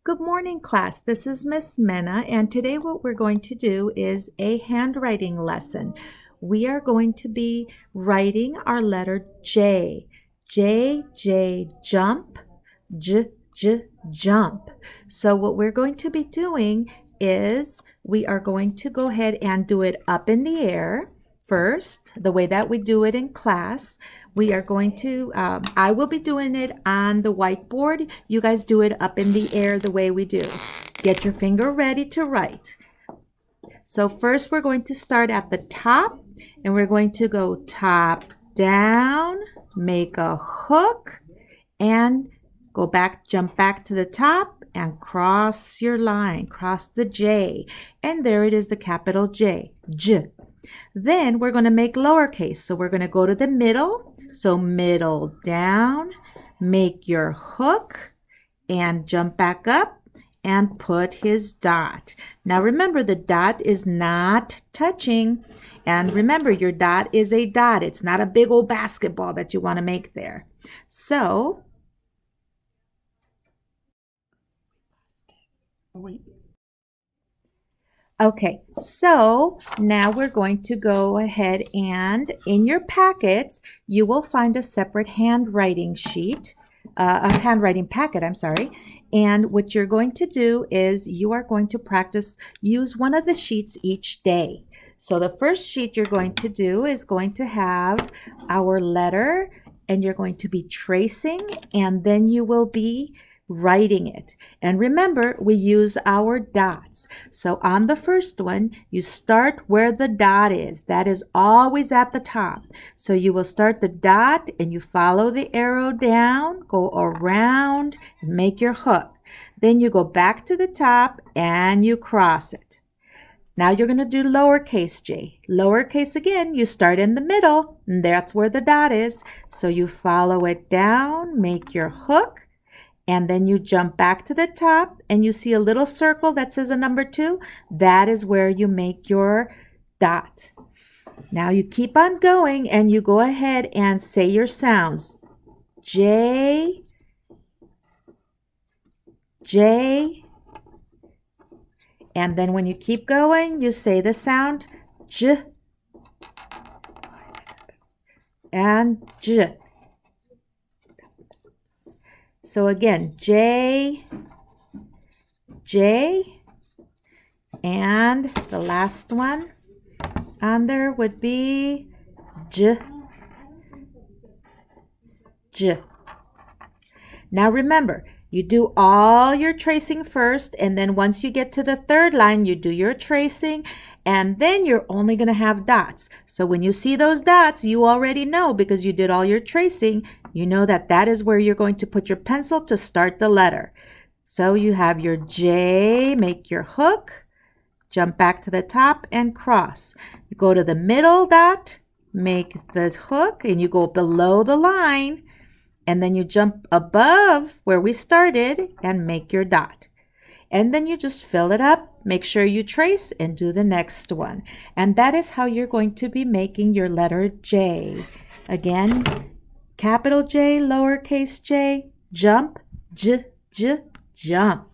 Good morning, class. This is Miss Mena, and today what we're going to do is a handwriting lesson. We are going to be writing our letter J. J, J, jump, J, J, jump. So what we're going to be doing is we are going to go ahead and do it up in the air. First, the way that we do it in class, we are going to, I will be doing it on the whiteboard. You guys do it up in the air the way we do. Get your finger ready to write. So first we're going to start at the top and we're going to go top down, make a hook and go back, jump back to the top and cross your line, cross the J. And there it is, the capital J, J. Then we're going to make lowercase. So we're going to go to the middle. So middle down, make your hook and jump back up and put his dot. Now remember, the dot is not touching. And remember, your dot is a dot. It's not a big old basketball that you want to make there. So, okay, so now we're going to go ahead and in your packets, you will find a separate handwriting sheet, a handwriting packet, I'm sorry. And what you're going to do is you are going to practice, use one of the sheets each day. So the first sheet you're going to do is going to have our letter and you're going to be tracing and then you will be writing it. And remember, we use our dots. So on the first one, you start where the dot is. That is always at the top. So you will start the dot and you follow the arrow down, go around, and make your hook. Then you go back to the top and you cross it. Now you're going to do lowercase j. Lowercase again, you start in the middle, and that's where the dot is. So you follow it down, make your hook, and then you jump back to the top and you see a little circle that says a number 2. That is where you make your dot. Now you keep on going and you go ahead and say your sounds. J, J, and then when you keep going, you say the sound J and J. So again, J, J, and the last one on there would be J, J. Now remember, you do all your tracing first, and then once you get to the third line, you do your tracing, and then you're only going to have dots. So when you see those dots, you already know because you did all your tracing, you know that that is where you're going to put your pencil to start the letter. So you have your J, make your hook, jump back to the top and cross. You go to the middle dot, make the hook, and you go below the line, and then you jump above where we started and make your dot. And then you just fill it up, make sure you trace and do the next one. And that is how you're going to be making your letter J. Again, capital J, lowercase j, jump, j, j, jump.